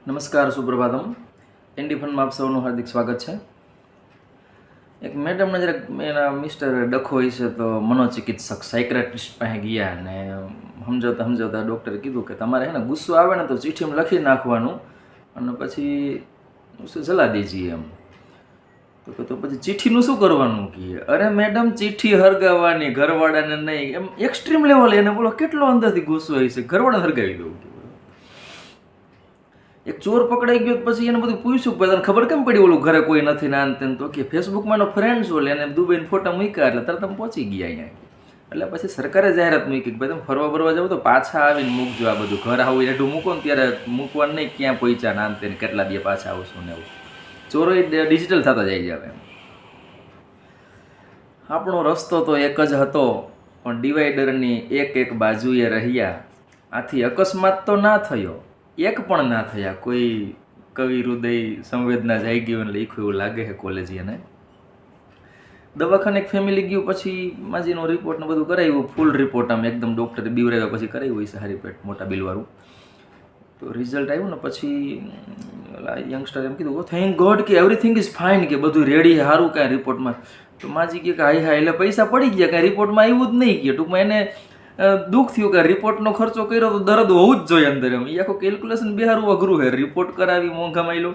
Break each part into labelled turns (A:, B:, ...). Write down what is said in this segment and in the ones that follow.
A: નમસ્કાર, સુપ્રભાતમ. એનડી ફંડમાં આપ સૌનું હાર્દિક સ્વાગત છે. એક મેડમને જરાક એના મિસ્ટર ડખો હોય છે તો મનોચિકિત્સક સાયક્રેટિસ્ટ પાસે ગયા અને સમજાવતા સમજાવતા ડૉક્ટરે કીધું કે તમારે હે ને ગુસ્સો આવે ને તો ચિઠ્ઠીમાં લખી નાખવાનું અને પછી જલા દેજીએ એમ. તો પછી ચિઠ્ઠીનું શું કરવાનું કહીએ? અરે મેડમ, ચિઠ્ઠી હરગાવવાની, ઘરવાળાને નહીં. એમ એક્સ્ટ્રીમ લેવલે એને બોલો કેટલો અંદરથી ગુસ્સો હોય છે, ઘરવાળાને હરગાવી દઉં. એક ચોર પકડાઈ ગયો પછી એને બધું પૂછ્યું કે તને ખબર કેમ પડી ઓલું ઘરે કોઈ નથી ના અંતે? તો કે ફેસબુકમાં એનો ફ્રેન્ડ છો એને દુબઈને ફોટા મૂક્યા એટલે તરત તમે પહોંચી ગયા અહીંયા. એટલે પછી સરકારે જાહેરાત મૂકી કે ભાઈ તમે ફરવા બરવા જાવ તો પાછા આવીને મૂકજો આ બધું. ઘર આવું એઠું મૂકો ને ત્યારે મૂકવાનું નહીં ક્યાં પહોંચ્યા ના અંતે કેટલા દી પાછા આવશું ને એવું. ચોરો ડિજિટલ થતા જાય છે હવે. આપણો રસ્તો તો એક જ હતો પણ ડિવાઈડરની એક એક બાજુએ રહ્યા. આથી અકસ્માત તો ના થયો, એક પણ ના થયા. કોઈ કવિ હૃદય સંવેદના જાગી ગયું એટલે લખ્યું એવું લાગે છે કોલેજીને. દવાખાને એક ફેમિલી ગયું પછી માજીનો રિપોર્ટ ને બધું કરાવ્યું, ફૂલ રિપોર્ટ આમ એકદમ ડૉક્ટરે બીવરાવ્યા પછી કરાવ્યું છે સારી પેટ મોટા બિલવાળું. તો રિઝલ્ટ આવ્યું ને પછી યંગસ્ટર એમ કીધું થેન્ક ગોડ કે એવરીથિંગ ઇઝ ફાઇન, કે બધું રેડી સારું કાંઈ રિપોર્ટમાં. તો માજી કે હાઈ હા એટલે પૈસા પડી ગયા, કાંઈ રિપોર્ટમાં આવ્યું જ નહીં. કે ટૂંકમાં એને દુઃખ થયું કે રિપોર્ટનો ખર્ચો કર્યો તો દર્દ હોવું જ જોઈએ અંદર. એમ એ આખું કેલ્ક્યુલેશન બિહારું અઘરું છે. રિપોર્ટ કરાવી મોંઘામાં આવેલો,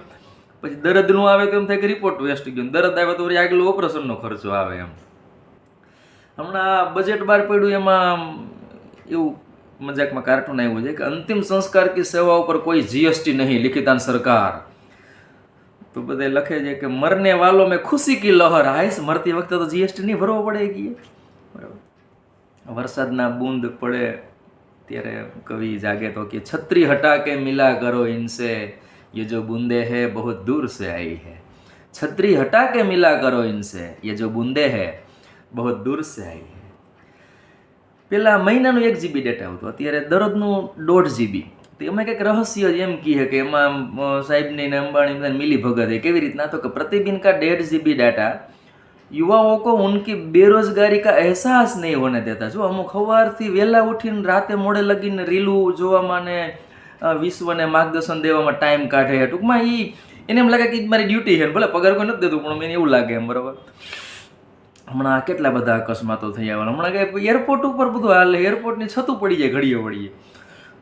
A: પછી દર્દ નું આવે તો એમ થાય કે રિપોર્ટ વેસ્ટ ગયો, દર્દ આવે તો આગળ ઓપરેશનનો ખર્ચો આવે. એમ હમણાં બજેટ બહાર પડ્યું એમાં એવું મજાકમાં કાર્ટૂન આવ્યું છે કે અંતિમ સંસ્કાર કી સેવા ઉપર કોઈ જીએસટી નહીં, લિખિતાન સરકાર. તો બધા લખે છે કે મરને વાલો મેં ખુશી કી લહર. હાઈસ, મરતી વખતે તો જીએસટી નહીં ભરવો પડે ગઈ. બરાબર. વરસાદના બૂંદ પડે ત્યારે કવિ જાગે તો કે છત્રી હટા કે મિલા કરો ઇનસે, ये जो बूंदे है बहुत दूर से आई है. छतरी हटा के मिला करो इनसे, ये जो बूंदे है बहुत दूर से आई है. પેલા મહિનાનું 1 GB ડેટા આવતો, અત્યારે દરરોજનું 1.5 GB. તો એમાં કંઈક રહસ્ય એમ કહે કે એમાં સાહેબની ને અંબાણી મિલી ભગત है. કેવી રીતના? તો કે प्रतिदिन का 1.5 GB डाटा યુવાઓ को उनकी बेरोजगारी का एहसास नहीं होने देता. જો અમુક સવારથી વહેલા ઉઠીને રાતે મોડે લગીને રીલું જોવામાં ને વિશ્વને માર્ગદર્શન દેવામાં ટાઈમ કાઢે. ટૂંકમાં એને એમ લાગે કે મારી ડ્યુટી છે, ભલે પગાર કોઈ નથી દેતું પણ મને એવું લાગે એમ. બરાબર. હમણાં કેટલા બધા અકસ્માતો થઈ આવ્યા. હમણાં કે એરપોર્ટ ઉપર બધું હાલે, એરપોર્ટની છતું પડી જાય ઘડીએ વળીએ.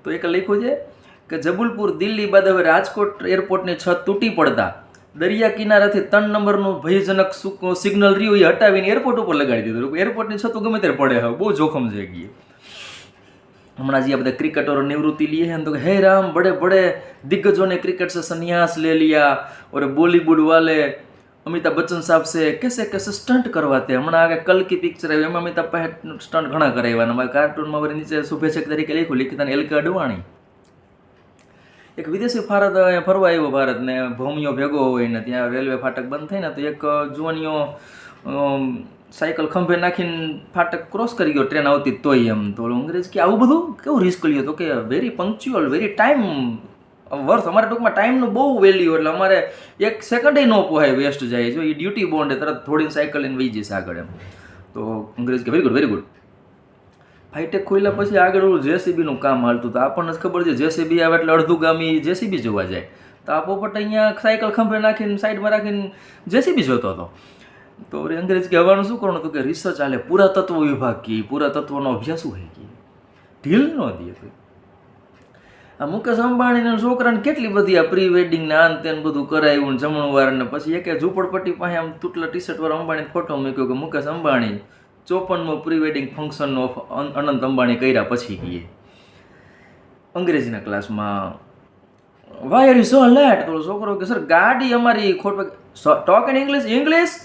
A: તો એક લખ્યું છે કે જબલપુર દિલ્હી બાદ હવે રાજકોટ એરપોર્ટની છત તૂટી પડતા દરિયા કિનારાથી 3 નંબરનું ભયજનક સિગ્નલ રહ્યું એ હટાવીને એરપોર્ટ ઉપર લગાડી દીધું. એરપોર્ટની છતો ગમે ત્યારે પડે હવે, બહુ જોખમ છે ગઈ. હમણાં જે બધા ક્રિકેટરો નિવૃત્તિ લીએ हैं तो हे राम बड़े बड़े दिग्गजों ने क्रिकेट से संन्यास ले लिया और बॉलीवुड वाले अमिताभ बच्चन साहब से कैसे कैसे स्टंट करवाते. હમણાં આગે કલ કી પિક્ચર આવી એમાં અમિતાભ પાસે સ્ટંટ ઘણા કરાવ્યા. અમારા કાર્ટૂનમાં વળી નીચે શુભેચ્છક તરીકે લખ્યું લિખિતાને એલકે અડવાણી. એક વિદેશી ભારત ફરવા આવ્યો ભારતને, ભૂમિયો ભેગો હોય ને ત્યાં રેલવે ફાટક બંધ થાય ને તો એક જુવાનીઓ સાયકલ ખંભે નાખીને ફાટક ક્રોસ કરી ગયો, ટ્રેન આવતી તોય. એમ તો અંગ્રેજ કે આવું બધું કેવું રિસ્ક લ્યો? તો કે very punctual, very time worth. અમારે ટૂંકમાં ટાઈમનું બહુ વેલ્યુ, એટલે અમારે 1 સેકન્ડ ન પોહાય, વેસ્ટ જાય. જો એ ડ્યુટી બોન્ડ તરત થોડીને સાયકલ લઈને વહી જઈશ આગળ. એમ તો અંગ્રેજ કે very good very good. Hi-tech ખોલ્યા પછી આગળ ઓલું જેસીબીનું કામ હાલતું હતું. આપણને જ ખબર છે જેસીબી આવે એટલે અડધું ગામી જેસીબી જોવા જાય. તો આ પોપટ અહીંયા સાયકલ ખંભે નાખીને સાઈડમાં રાખીને જેસીબી જોતો હતો. તો અંગ્રેજ કે હવાનું શું કરવાનું? તો કે રિસર્ચ હાલે, પુરાતત્વ વિભાગ કી, પુરાતત્વનો અભ્યાસ હોય કે ઢીલ ન દે. આ મુકેશ અંબાણીના છોકરાને કેટલી બધી આ પ્રી વેડિંગ ને આન તેન બધું કરાવ્યું ને જમણવાર ને પછી એક ઝૂંપડપટ્ટી પાસે આમ તૂટલા ટી શર્ટ વાળા અંબાણી ફોટો મૂક્યો કે મુકેશ અંબાણી 54મો પ્રી વેડિંગ ફંક્શનનો અનંત અંબાણી કર્યા પછી ગઈએ. અંગ્રેજીના ક્લાસમાં why are you so late? તો છોકરો કે સર ગાડી અમારી ખોટ. Talk in English. ઇંગ્લિશ?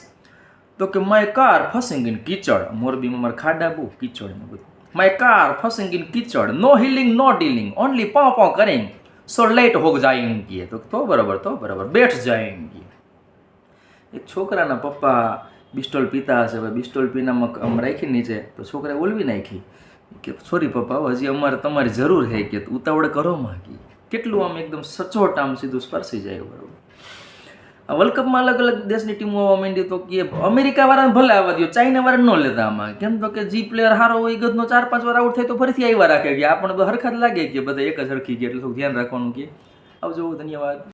A: તો કે માય કાર ફસિંગ ઇન કીચડ. મોરબીમાં મારા ખાડા બહુ કીચડ ને બધું. માય કાર ફસિંગ ઇન કીચડ, no healing no dealing, only પાઉ પાઉ કરેંગ, સો લેટ હોગ જાયેંગે. તો બરાબર બેઠ જાયેંગે. એક છોકરાના પપ્પા બિસ્ટોલ પીતા હશે, હવે બિસ્ટોલ પીનામાં આમ રાખી નીચે તો છોકરાએ ઓલવી નાખી કે સોરી પપ્પા, હજી અમારે તમારી જરૂર છે કે ઉતાવળ કરો માંગી. કેટલું આમ એકદમ સચોટ આમ સીધું સ્પર્શી જાય. બરાબર. વર્લ્ડ કપમાં અલગ અલગ દેશની ટીમો આવવા માંડી તો કે અમેરિકા વાળાને ભલે આવવા દો, ચાઇના વાળાને ન લેતા આમાં. કેમ? તો કે જી પ્લેયર સારો હોય ગદનો 4-5 વાર આઉટ થાય તો ફરીથી આવ્યા રાખે કે આપણને તો હરખા જ લાગે કે બધા એક જ હરખી ગયા એટલે થોડું ધ્યાન રાખવાનું કે આવજો, ધન્યવાદ.